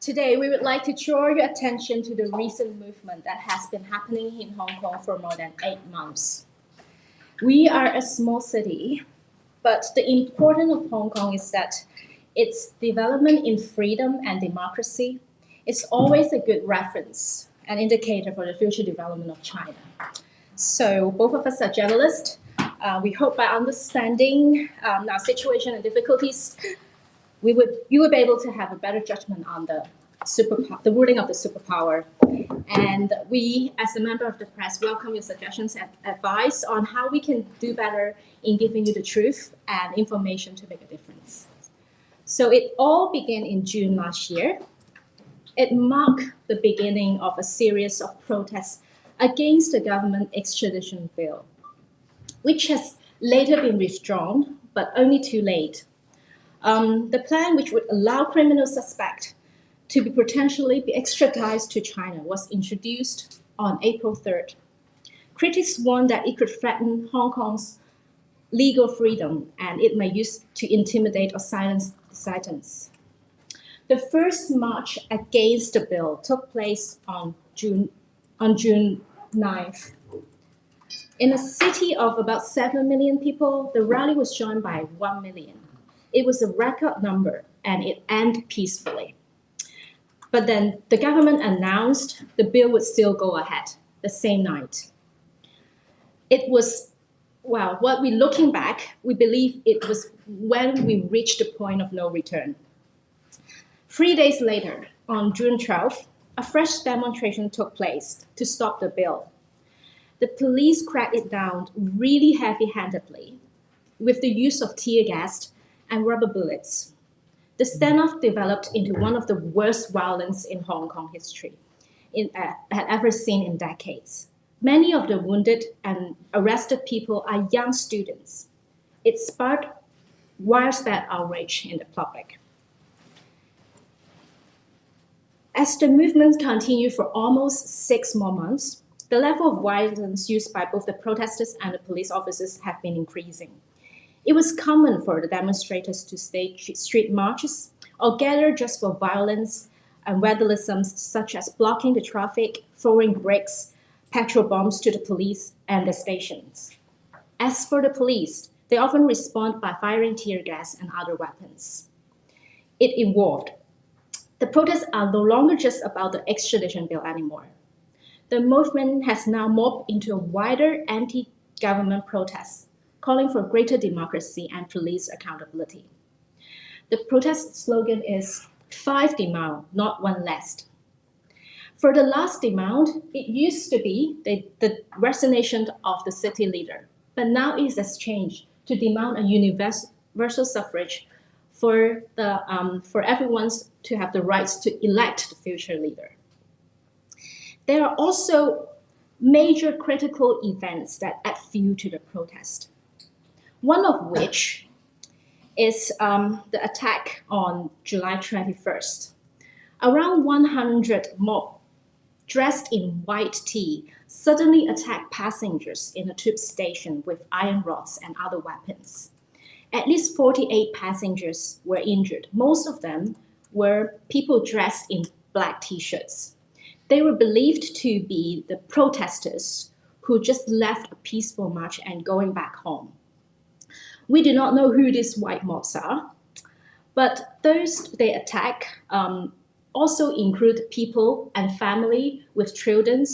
Today, we would like to draw your attention to the recent movement that has been happening in Hong Kong for more than 8 months. We are a small city, but the importance of Hong Kong is that its development in freedom and democracy is always a good reference, an indicator for the future development of China. So both of us are journalists. We hope by understanding our situation and difficulties, you would be able to have a better judgment on the ruling of the superpower. And we, as a member of the press, welcome your suggestions and advice on how we can do better in giving you the truth and information to make a difference. So it all began in June last year. It marked the beginning of a series of protests against the government extradition bill, which has later been withdrawn, but only too late. The plan, which would allow criminal suspects to be potentially extradited to China, was introduced on April 3rd. Critics warned that it could threaten Hong Kong's legal freedom and it may use to intimidate or silence dissidents. The first march against the bill took place on June 9th. In a city of about 7 million people, the rally was joined by 1 million. It was a record number and it ended peacefully. But then the government announced the bill would still go ahead the same night. It was, well, what we're looking back, we believe it was when we reached the point of no return. 3 days later, on June 12th, a fresh demonstration took place to stop the bill. The police cracked it down really heavy-handedly with the use of tear gas and rubber bullets. The standoff developed into one of the worst violence in Hong Kong history had ever seen in decades. Many of the wounded and arrested people are young students. It sparked widespread outrage in the public. As the movement continued for almost 6 more months, the level of violence used by both the protesters and the police officers have been increasing. It was common for the demonstrators to stage street marches or gather just for violence and vandalisms such as blocking the traffic, throwing bricks, petrol bombs to the police and the stations. As for the police, they often respond by firing tear gas and other weapons. It evolved. The protests are no longer just about the extradition bill anymore. The movement has now morphed into a wider anti-government protest, calling for greater democracy and police accountability. The protest slogan is 5 demands, not 1 less. For the last demand, it used to be the resignation of the city leader, but now it has changed to demand a universal suffrage for everyone to have the rights to elect the future leader. There are also major critical events that add fuel to the protest. One of which is the attack on July 21st. Around 100 mob dressed in white tea suddenly attacked passengers in a tube station with iron rods and other weapons. At least 48 passengers were injured. Most of them were people dressed in black t-shirts. They were believed to be the protesters who just left a peaceful march and going back home. We do not know who these white mobs are, but those they attack also include people and family with children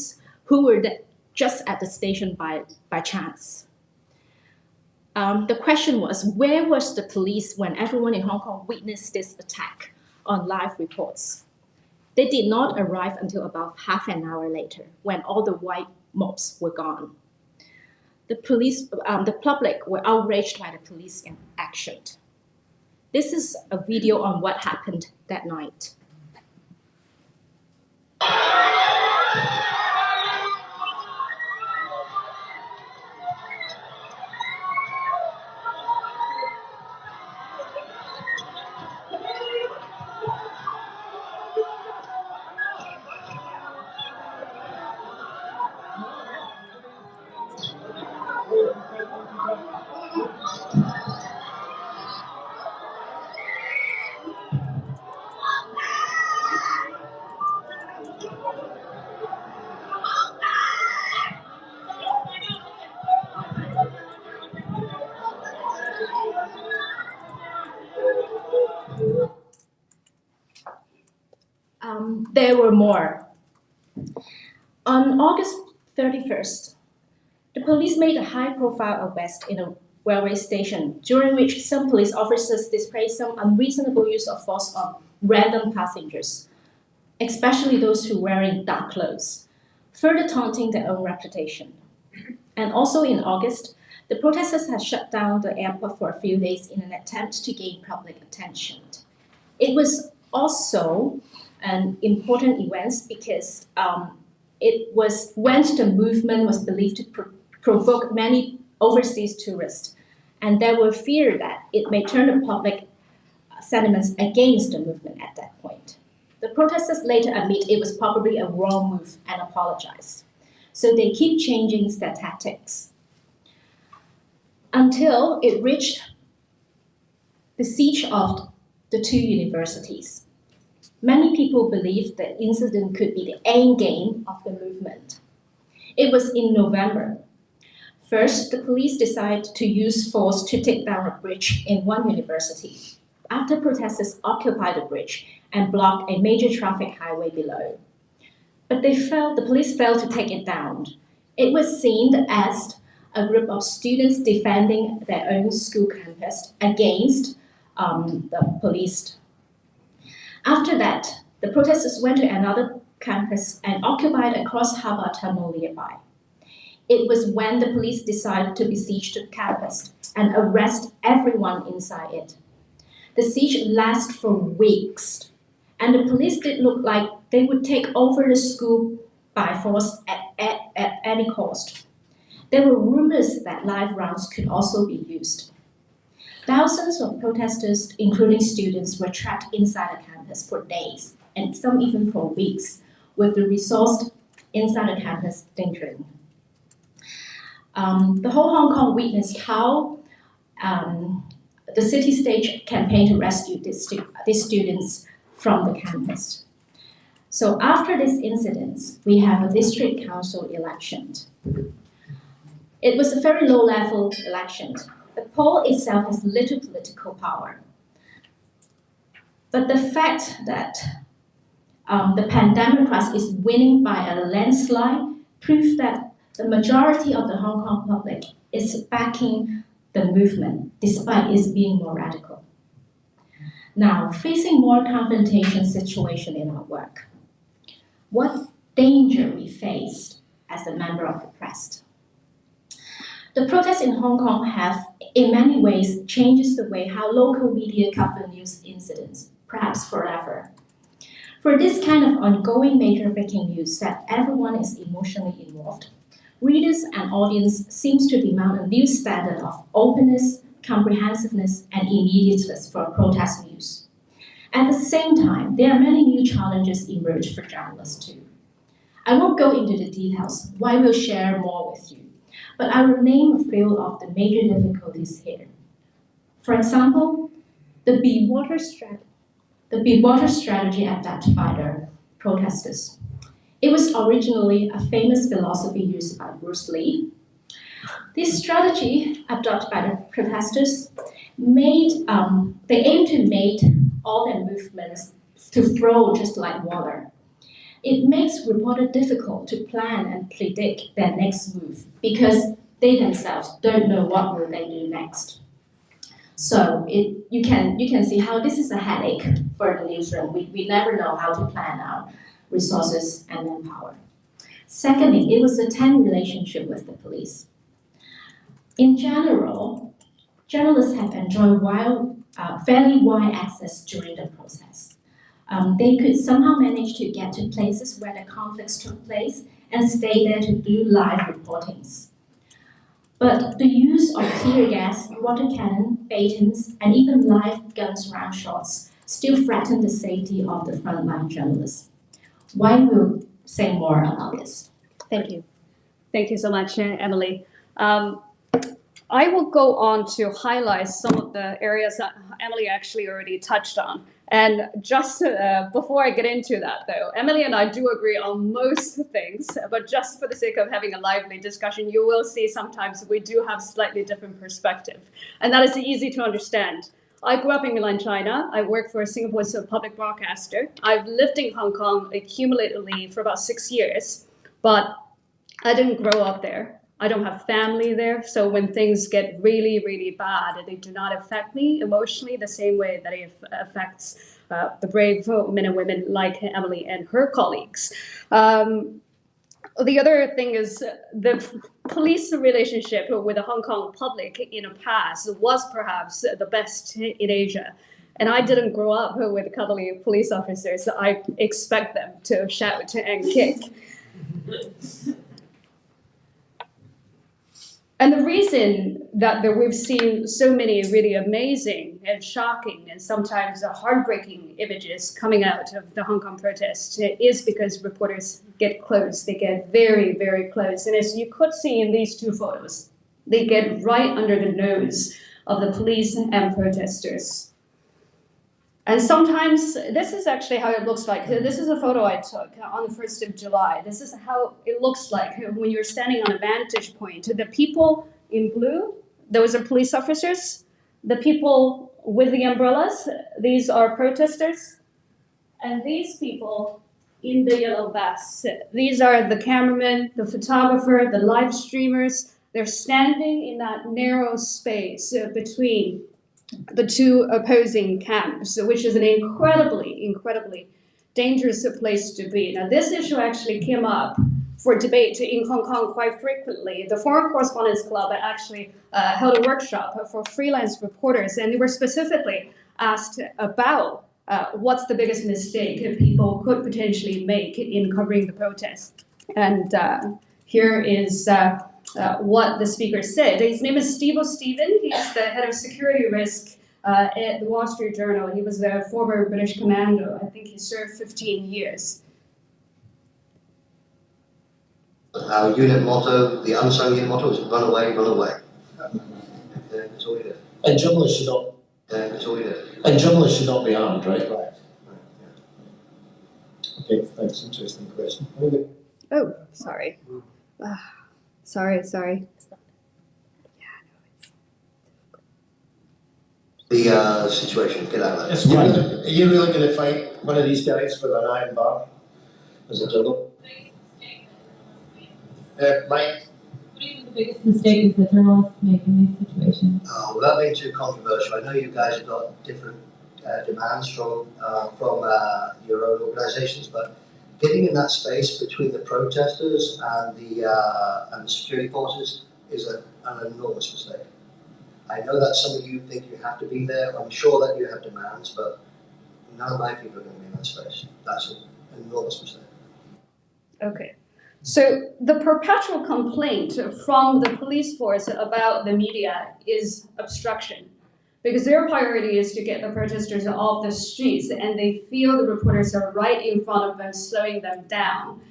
who were just at the station by chance. The question was, where was the police when everyone in Hong Kong witnessed this attack on live reports? They did not arrive until about half an hour later, when all the white mobs were gone. The public were outraged by the police action. This is a video on what happened that night. there were more. On August 31st, the police made a high-profile arrest in a railway station, during which some police officers displayed some unreasonable use of force on random passengers, especially those who were wearing dark clothes, further taunting their own reputation. And also in August, the protesters had shut down the airport for a few days in an attempt to gain public attention. It was also an important event because it was when the movement was believed to provoke many overseas tourists, and there were fear that it may turn the public sentiments against the movement at that point. The protesters later admit it was probably a wrong move and apologize. So they keep changing their tactics until it reached the siege of the two universities. Many people believe the incident could be the end game of the movement. It was in November. First, the police decided to use force to take down a bridge in one university, after protesters occupied the bridge and blocked a major traffic highway below. But the police failed to take it down. It was seen as a group of students defending their own school campus against the police. After that, the protesters went to another campus and occupied a cross-harbor tunnel nearby. It was when the police decided to besiege the campus and arrest everyone inside it. The siege lasted for weeks, and the police did look like they would take over the school by force at any cost. There were rumors that live rounds could also be used. Thousands of protesters, including students, were trapped inside the campus for days, and some even for weeks, with the resource inside the campus lingering. The whole Hong Kong witnessed how the city staged a campaign to rescue these students from the campus. So after this incident, we have a district council election. It was a very low-level election. The poll itself has little political power. But the fact that the pandemic crisis is winning by a landslide proves that the majority of the Hong Kong public is backing the movement, despite its being more radical. Now, facing more confrontation situation in our work, what danger we faced as a member of the press? The protests in Hong Kong have, in many ways, changed the way how local media cover news incidents, perhaps forever. For this kind of ongoing major breaking news that everyone is emotionally involved, readers and audience seems to demand a new standard of openness, comprehensiveness, and immediateness for protest news. At the same time, there are many new challenges emerged for journalists too. I won't go into the details, I will share more with you, but I will name a few of the major difficulties here. For example, the be water strategy adopted by the protesters. It was originally a famous philosophy used by Bruce Lee. This strategy, adopted by the protesters, they aim to make all their movements to flow just like water. It makes reporters difficult to plan and predict their next move because they themselves don't know what will they do next. So you can see how this is a headache for the newsroom. We never know how to plan our resources and manpower. Secondly, it was a tense relationship with the police. In general, journalists have enjoyed fairly wide access during the process. They could somehow manage to get to places where the conflicts took place and stay there to do live reportings. But the use of tear gas, water cannon, batons, and even live guns round shots still threaten the safety of the frontline journalists. Why will say more about this? Thank you. Thank you so much, Emily. I will go on to highlight some of the areas that Emily actually already touched on. And just before I get into that, though, Emily and I do agree on most things, but just for the sake of having a lively discussion, you will see sometimes we do have slightly different perspective. And that is easy to understand. I grew up in Milan, China. I work for Singapore's public broadcaster. I've lived in Hong Kong accumulatedly for about 6 years, but I didn't grow up there. I don't have family there. So when things get really, really bad, they do not affect me emotionally the same way that it affects the brave men and women like Emily and her colleagues. The other thing is the police relationship with the Hong Kong public in the past was perhaps the best in Asia. And I didn't grow up with cuddly police officers. So I expect them to shout and kick. And the reason that we've seen so many really amazing and shocking and sometimes heartbreaking images coming out of the Hong Kong protests is because reporters get close. They get very, very close. And as you could see in these two photos, they get right under the nose of the police and protesters. And sometimes, this is actually how it looks like. This is a photo I took on the 1st of July. This is how it looks like when you're standing on a vantage point. The people in blue, those are police officers. The people with the umbrellas, these are protesters. And these people in the yellow vests, these are the cameramen, the photographer, the live streamers. They're standing in that narrow space between the two opposing camps, which is an incredibly dangerous place to be. Now, this issue actually came up for debate in Hong Kong quite frequently. The Foreign Correspondents Club actually held a workshop for freelance reporters, and they were specifically asked about what's the biggest mistake people could potentially make in covering the protest. And here is what the speaker said. His name is Steve O'Stephen. He's the head of security risk at the Wall Street Journal. He was a former British commando. I think he served 15 years. Our unit motto, the unsung unit motto, is run away, run away. That's all we do. And journalists should not. That's all we do. And journalists should not be armed, right? Right. Okay, thanks. Interesting question. Oh, sorry. Sorry. The situation, get out of there. Yes, are you really going to fight one of these guys with an iron bar as a juggle? Mike? What do you think the biggest mistakes that journalists make in these situations? Without being too controversial, I know you guys have got different demands from your own organisations, but getting in that space between the protesters and the security forces is an enormous mistake. I know that some of you think you have to be there. I'm sure that you have demands, but none of my people are going to be in that space. That's an enormous mistake. Okay. So the perpetual complaint from the police force about the media is obstruction, because their priority is to get the protesters off the streets, and they feel the reporters are right in front of them, slowing them down.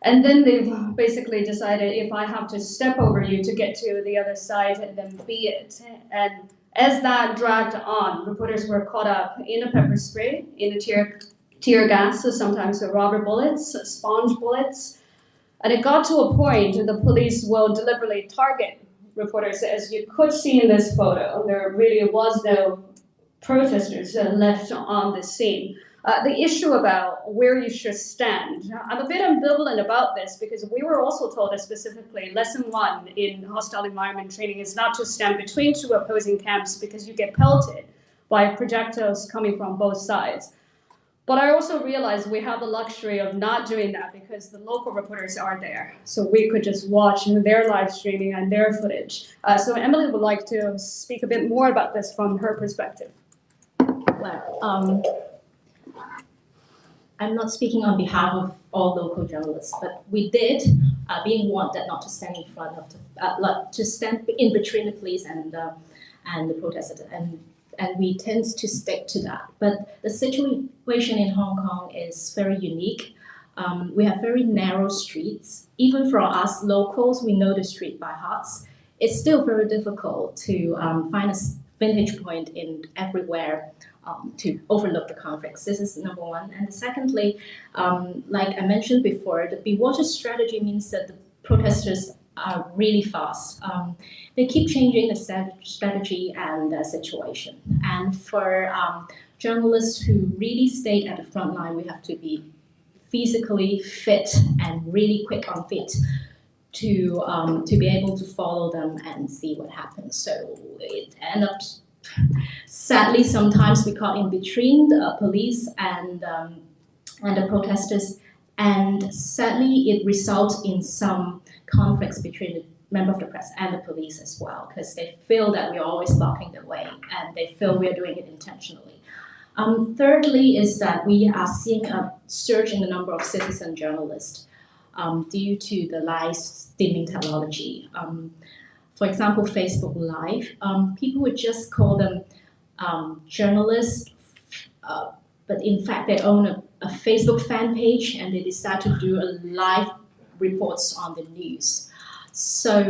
And then they've basically decided, if I have to step over you to get to the other side, then be it. And as that dragged on, reporters were caught up in a pepper spray, in a tear gas, so sometimes rubber bullets, sponge bullets. And it got to a point the police will deliberately target reporters. As you could see in this photo, there really was no protesters left on the scene. The issue about where you should stand, I'm a bit ambivalent about this, because we were also told that specifically lesson 1 in hostile environment training is not to stand between two opposing camps because you get pelted by projectiles coming from both sides. But I also realized we have the luxury of not doing that because the local reporters are there. So we could just watch their live streaming and their footage. So Emily would like to speak a bit more about this from her perspective. Well, I'm not speaking on behalf of all local journalists, but we did being warned that not to stand in front of to stand in between the police and the protesters, and we tend to stick to that. But the situation in Hong Kong is very unique. We have very narrow streets. Even for us locals, we know the street by heart. It's still very difficult to find a vantage point in everywhere to overlook the conflicts. This is number one. And secondly, like I mentioned before, the be water strategy means that the protesters are really fast. They keep changing the strategy and the situation. And for journalists who really stayed at the front line, we have to be physically fit and really quick on feet to be able to follow them and see what happens. So it ended up, sadly, sometimes we caught in between the police and the protesters, and sadly it results in some conflicts between the member of the press and the police as well, because they feel that we're always blocking the way and they feel we're doing it intentionally. Thirdly is that we are seeing a surge in the number of citizen journalists due to the live streaming technology. For example, Facebook Live, people would just call them journalists, but in fact they own a Facebook fan page and they decide to do a live reports on the news. So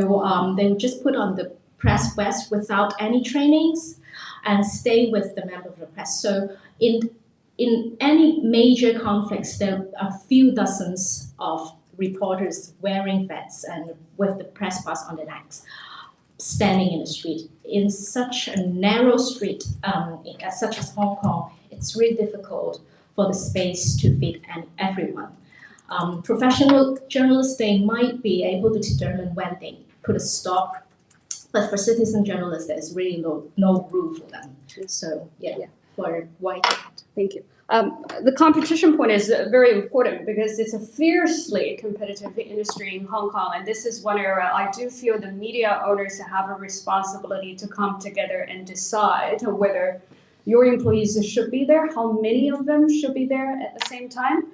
they would just put on the press vest without any trainings and stay with the member of the press. So in any major conflicts, there are a few dozens of reporters wearing vests and with the press pass on their necks, standing in the street. In such a narrow street, such as Hong Kong, it's really difficult for the space to fit everyone. Professional journalists, they might be able to determine when they put a stop, but for citizen journalists, there's really no room for them. So for white. Thank you. The competition point is very important because it's a fiercely competitive industry in Hong Kong, and this is one area I do feel the media owners have a responsibility to come together and decide whether your employees should be there, how many of them should be there at the same time.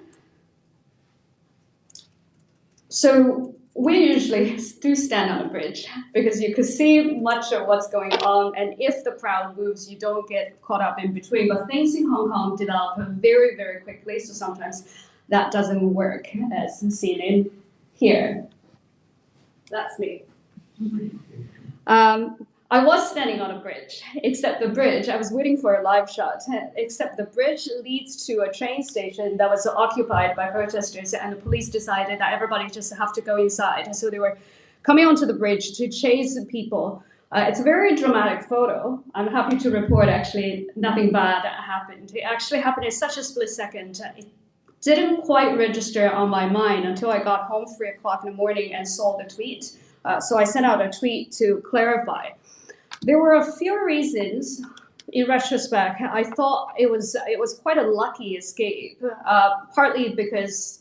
So we usually do stand on a bridge because you can see much of what's going on, and if the crowd moves, you don't get caught up in between. But things in Hong Kong develop very, very quickly, so sometimes that doesn't work, as seen in here. That's me. I was standing on a bridge, except the bridge, I was waiting for a live shot, except the bridge leads to a train station that was occupied by protesters, and the police decided that everybody just have to go inside. So they were coming onto the bridge to chase people. It's a very dramatic photo. I'm happy to report actually nothing bad happened. It actually happened in such a split second. It didn't quite register on my mind until I got home 3 o'clock in the morning and saw the tweet. So I sent out a tweet to clarify. There were a few reasons, in retrospect, I thought it was quite a lucky escape, partly because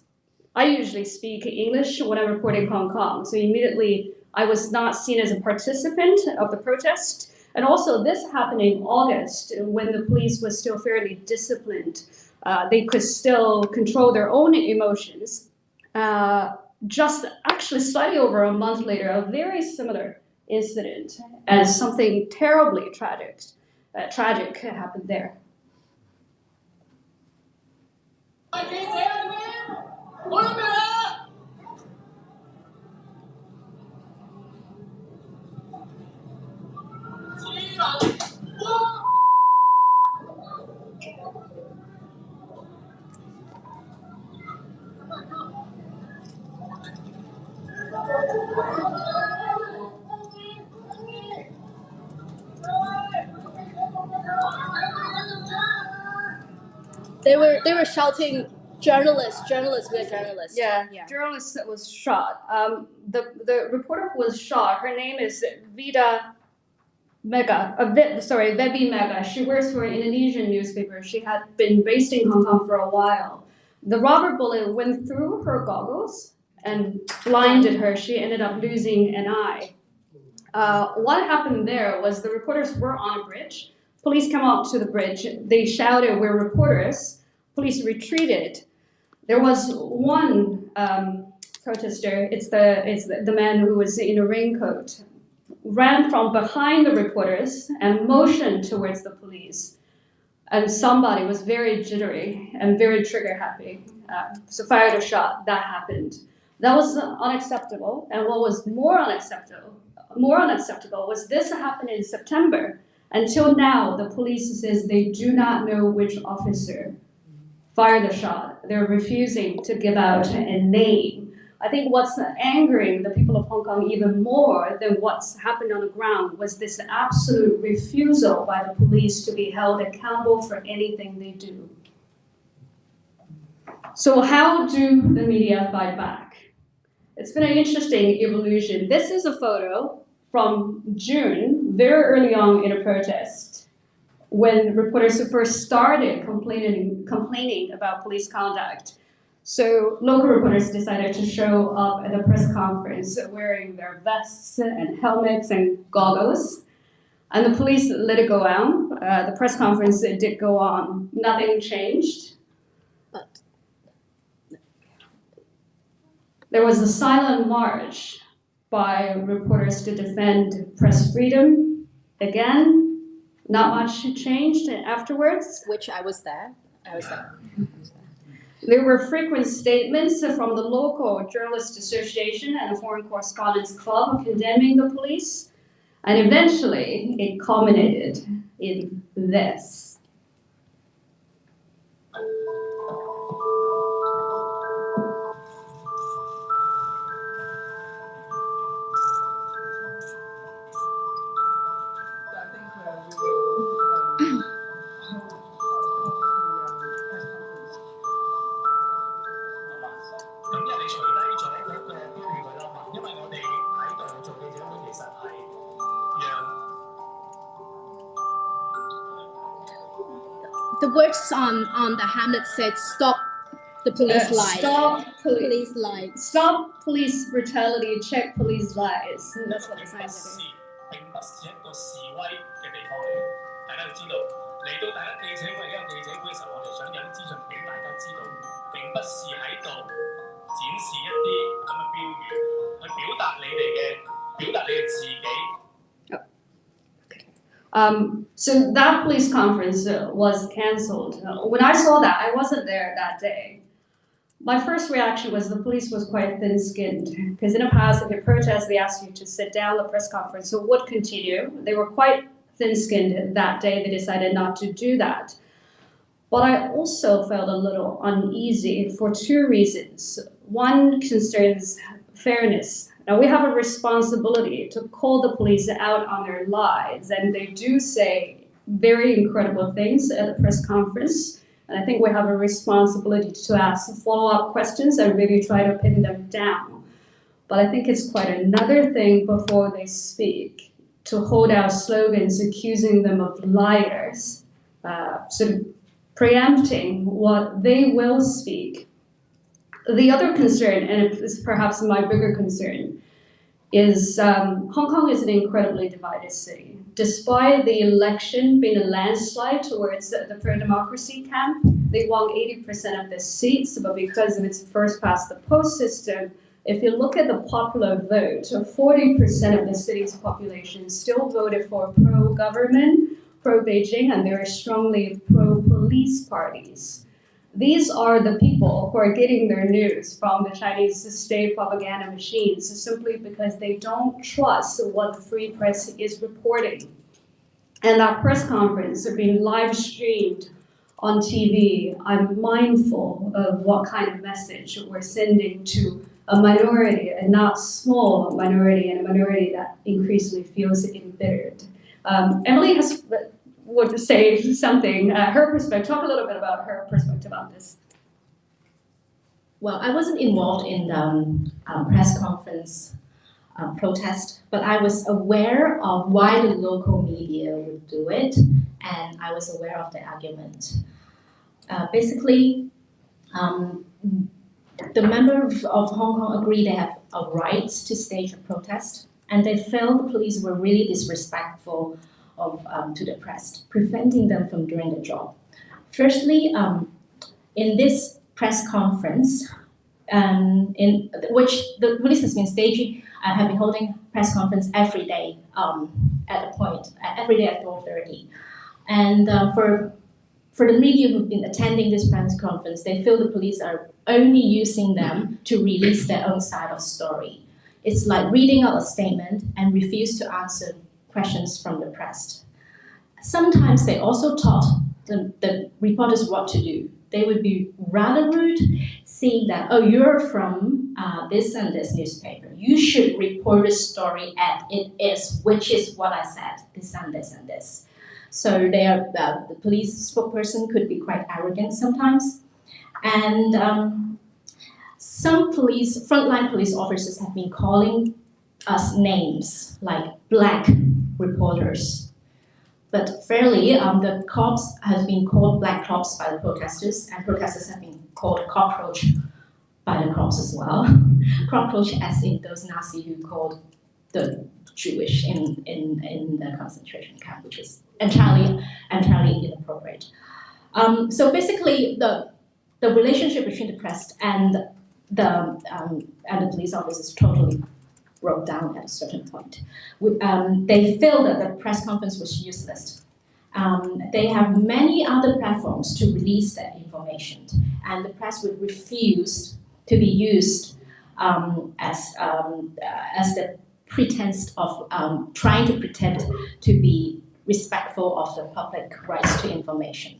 I usually speak English when I'm reporting Hong Kong, so immediately I was not seen as a participant of the protest. And also this happened in August when the police was still fairly disciplined. They could still control their own emotions. Just actually slightly over a month later, a very similar incident as something terribly tragic happened there. They were shouting, journalists, we're journalists. Yeah. Journalist that was shot. The reporter who was shot, her name is Vebi Mega. She works for an Indonesian newspaper. She had been based in Hong Kong for a while. The rubber bullet went through her goggles and blinded her. She ended up losing an eye. What happened there was the reporters were on a bridge. Police come up to the bridge. They shouted, "We're reporters." Police retreated. There was one protester. It's the man who was in a raincoat, ran from behind the reporters and motioned towards the police. And somebody was very jittery and very trigger happy, so fired a shot. That happened. That was unacceptable. And what was more unacceptable was this happened in September. Until now, the police says they do not know which officer fired the shot. They're refusing to give out a name. I think what's angering the people of Hong Kong even more than what's happened on the ground was this absolute refusal by the police to be held accountable for anything they do. So how do the media fight back? It's been an interesting evolution. This is a photo from June, very early on in a protest, when reporters first started complaining about police conduct. So local reporters decided to show up at the press conference wearing their vests and helmets and goggles. And the police let it go on. The press conference did go on. Nothing changed. There was a silent march by reporters to defend press freedom. Again, not much changed afterwards. Which I was there. There were frequent statements from the local Journalists Association and the Foreign Correspondents Club condemning the police. And eventually, it culminated in this. The words on the Hamlet said, "Stop the police lies." Stop Police lies. Stop police brutality, check police lies. That's what the sign said. 並不是一個示威嘅地方嚟嘅，大家要知道。嚟到大家記者會，因為記者會嘅時候，我哋想有啲資訊俾大家知道，並不是喺度展示一啲咁嘅標語，去表達你嘅自己。So that police conference was canceled. When I saw that, I wasn't there that day. My first reaction was the police was quite thin-skinned, because in the past, if you protest, they asked you to sit down. The press conference would continue. They were quite thin-skinned that day. They decided not to do that. But I also felt a little uneasy for two reasons. One concerns fairness. Now, we have a responsibility to call the police out on their lies, and they do say very incredible things at the press conference. And I think we have a responsibility to ask follow-up questions and really try to pin them down. But I think it's quite another thing before they speak to hold out slogans accusing them of liars, sort of preempting what they will speak. The other concern, and it's perhaps my bigger concern, is Hong Kong is an incredibly divided city. Despite the election being a landslide towards the pro-democracy camp, they won 80% of the seats, but because of its first-past-the-post system, if you look at the popular vote, 40% of the city's population still voted for pro-government, pro-Beijing, and very strongly pro-police parties. These are the people who are getting their news from the Chinese state propaganda machines simply because they don't trust what the free press is reporting. And that press conference being live streamed on TV, I'm mindful of what kind of message we're sending to a minority, a not small minority, and a minority that increasingly feels embittered. Emily would say something, her perspective, talk a little bit about her perspective on this. Well, I wasn't involved in the press conference protest, but I was aware of why the local media would do it, and I was aware of the argument. Basically, the members of Hong Kong agree they have a right to stage a protest, and they felt the police were really disrespectful to the press, preventing them from doing the job. Firstly, in this press conference, in which the police has been staging, have been holding press conference every day at a point, every day at 4:30. And for the media who've been attending this press conference, they feel the police are only using them to release their own side of story. It's like reading out a statement and refuse to answer questions from the press. Sometimes they also taught the reporters what to do. They would be rather rude, saying that, oh, you're from this and this newspaper. You should report the story as it is, which is what I said, this and this and this. So the police spokesperson could be quite arrogant sometimes. And some frontline police officers have been calling us names like black reporters. But fairly, the cops have been called black cops by the protesters, and protesters have been called cockroach by the cops as well. Cockroach as in those Nazis who called the Jewish in the concentration camp, which is entirely inappropriate. So basically, the relationship between the press and the police officers totally broke down at a certain point. They felt that the press conference was useless. They have many other platforms to release that information, and the press would refuse to be used as the pretense of trying to pretend to be respectful of the public rights to information.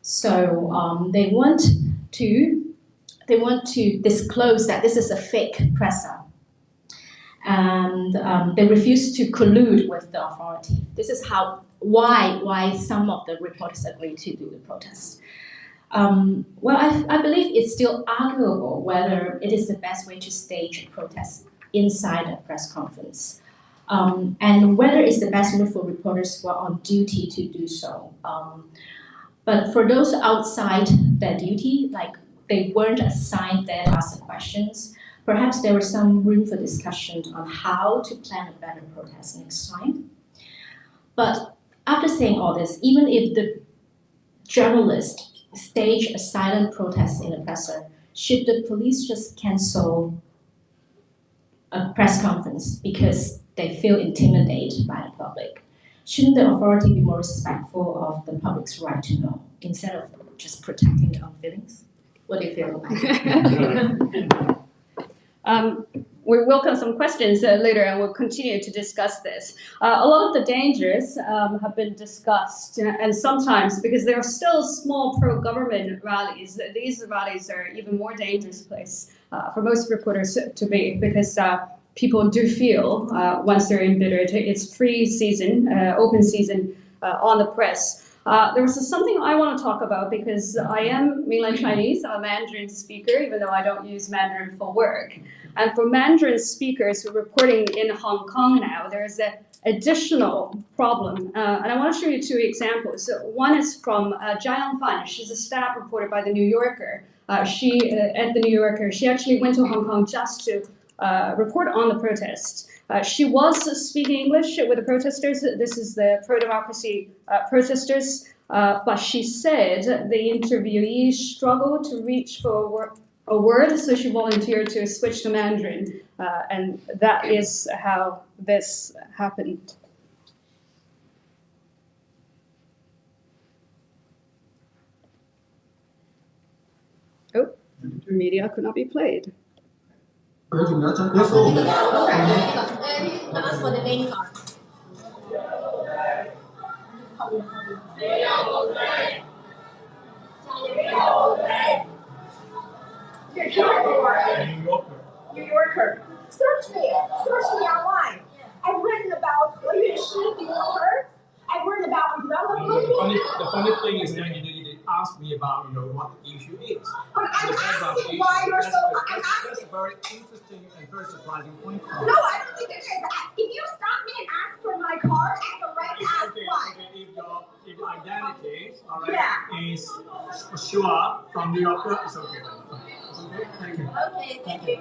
So they want to disclose that this is a fake presser. And they refuse to collude with the authority. This is why some of the reporters agreed to do the protest. Well, I believe it's still arguable whether it is the best way to stage a protest inside a press conference, and whether it's the best move for reporters who are on duty to do so. But for those outside their duty, like they weren't assigned there to ask the questions, perhaps there was some room for discussion on how to plan a better protest next time. But after saying all this, even if the journalist stage a silent protest in the presser, should the police just cancel a press conference because they feel intimidated by the public? Shouldn't the authority be more respectful of the public's right to know instead of just protecting their own feelings? What do you feel about it? We welcome some questions later, and we'll continue to discuss this. A lot of the dangers have been discussed, and sometimes, because there are still small pro-government rallies, these rallies are even more dangerous place for most reporters to be, because people do feel, once they're embittered, it's free season, open season on the press. There was something I want to talk about because I am mainland Chinese, I'm a Mandarin speaker, even though I don't use Mandarin for work. And for Mandarin speakers who are reporting in Hong Kong now, there's an additional problem. And I want to show you two examples. So one is from Jiayang Fan. She's a staff reporter by The New Yorker. At The New Yorker, she actually went to Hong Kong just to report on the protests. She was speaking English with the protesters. This is the pro-democracy protesters. But she said the interviewee struggled to reach for a word, so she volunteered to switch to Mandarin. And that is how this happened. Oh, media could not be played. Ask for the name card. New Yorker. Search me online. I've written about 何韵诗, you know her? I've written about umbrella movement. The funny thing is that you didn't ask me about what the issue is. But I'm asking why you're so. I'm asking. That's a very interesting and very surprising point. No, I don't think it is. If you stop me and ask for my card, I have a right to ask why. If your identity is for sure from New Yorker, it's okay. It's okay. Thank you. Okay, thank you.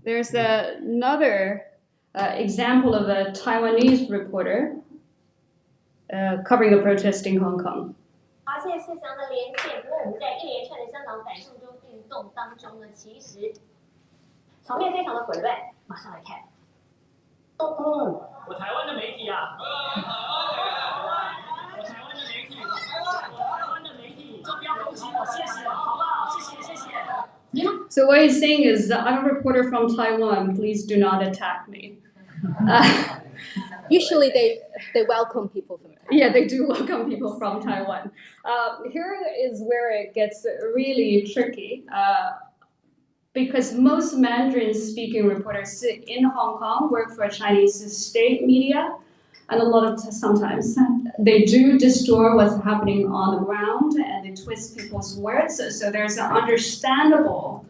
There's another example of a Taiwanese reporter covering a protest in Hong Kong. 发现事实上的连线，因为我们在一连串的香港反送中运动当中呢，其实场面非常的混乱。马上来看。我台湾的媒体啊，我台湾的媒体，就不要攻击我，谢谢，好不好？谢谢。 So what he's saying is, I'm a reporter from Taiwan. Please do not attack me. Usually They welcome people from Taiwan. Yeah, they do welcome people from Taiwan. Here is where it gets really tricky. Because most Mandarin-speaking reporters in Hong Kong work for Chinese state media, and a lot of sometimes they do distort what's happening on the ground and they twist people's words. So there's an understandable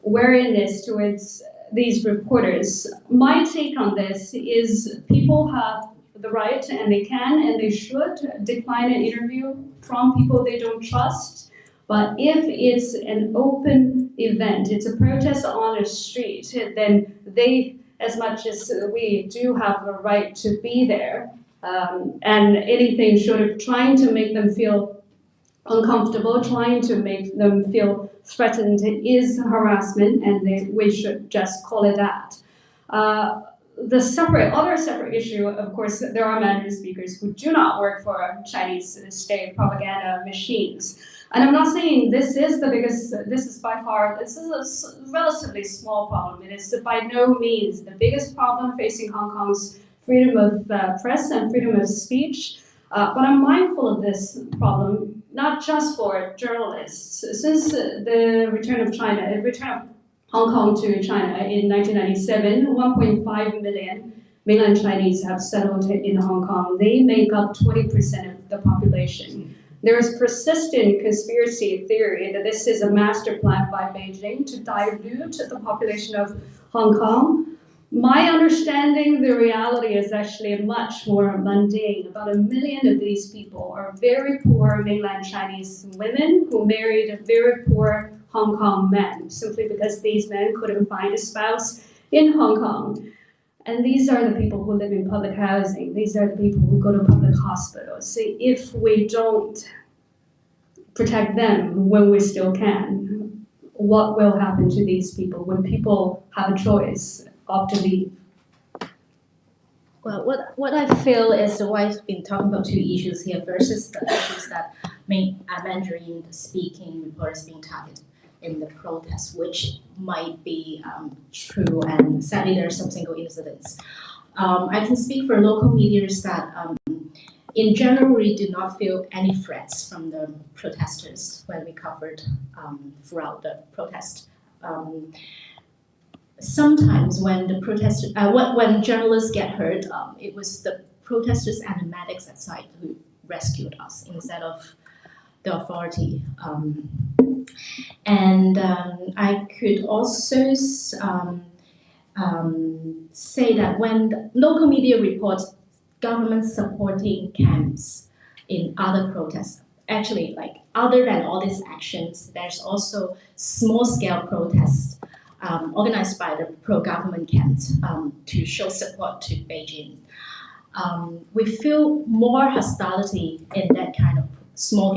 wariness towards these reporters. My take on this is people have the right, and they can and they should decline an interview from people they don't trust. But if it's an open event, it's a protest on a street, then they, as much as we do have the right to be there, and anything short of trying to make them feel uncomfortable, trying to make them feel threatened is harassment, and we should just call it that. The other separate issue, of course, there are Mandarin speakers who do not work for Chinese state propaganda machines. And I'm not saying this is the biggest, this is by far, this is a relatively small problem. It is by no means the biggest problem facing Hong Kong's freedom of press and freedom of speech. But I'm mindful of this problem, not just for journalists. Since the return of Hong Kong to China in 1997, 1.5 million mainland Chinese have settled in Hong Kong. They make up 20% of the population. There is persistent conspiracy theory that this is a master plan by Beijing to dilute the population of Hong Kong. My understanding, the reality is actually much more mundane. About 1 million of these people are very poor mainland Chinese women who married very poor Hong Kong men, simply because these men couldn't find a spouse in Hong Kong. And these are the people who live in public housing. These are the people who go to public hospitals. If we don't protect them when we still can, what will happen to these people when people have a choice of to leave? Well, what I feel is the wife's been talking about two issues here versus the issues that Mandarin speaking reporters being targeted in the protest, which might be true, and sadly there are some single incidents. I can speak for local media that in general we do not feel any threats from the protesters when we covered throughout the protest. Sometimes when the protesters, when journalists get hurt, it was the protesters and the medics outside who rescued us instead of the authority. I could also say that when the local media reports government supporting camps in other protests, actually, like other than all these actions, there's also small scale protests organized by the pro-government camps to show support to Beijing. We feel more hostility in that kind of small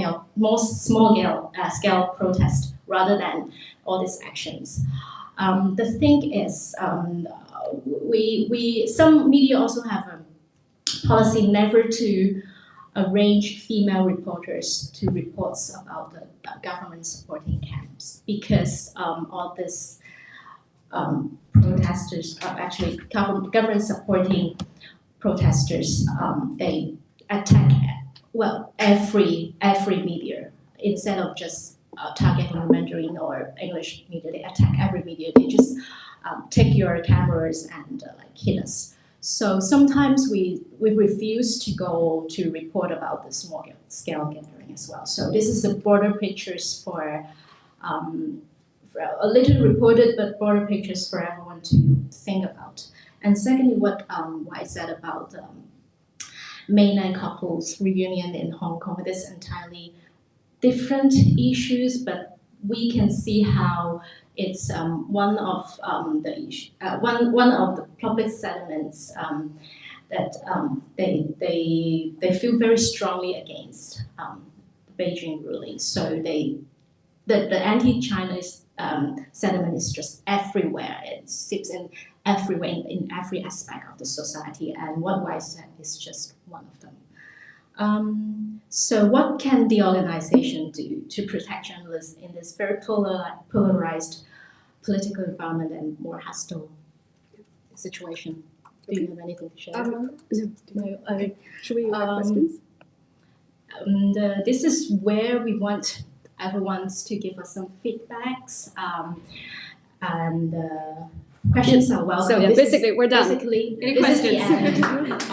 scale protest rather than all these actions. The thing is, some media also have a policy never to arrange female reporters to reports about the government supporting camps, because all this protesters are actually government supporting protesters. They attack every media instead of just targeting Mandarin or English media. They attack every media. They just take your cameras and hit us. So sometimes we refuse to go to report about the small scale gathering as well. So this is the broader pictures for a little reported, but broader pictures for everyone to think about. And secondly, what I said about mainland couples reunion in Hong Kong, it is entirely different issues, but we can see how it's one of the public sentiments that they feel very strongly against Beijing ruling. So the anti-Chinese sentiment is just everywhere. It sits in everywhere, in every aspect of the society, and what Wai said is just one of them. So what can the organization do to protect journalists in this very polarized political environment and more hostile situation? Do you have anything to share? No, should we have Um, questions? And this is where we want everyone to give us some feedbacks. And questions are welcome. So This is basically, we're done. Basically, Any this is the questions? end of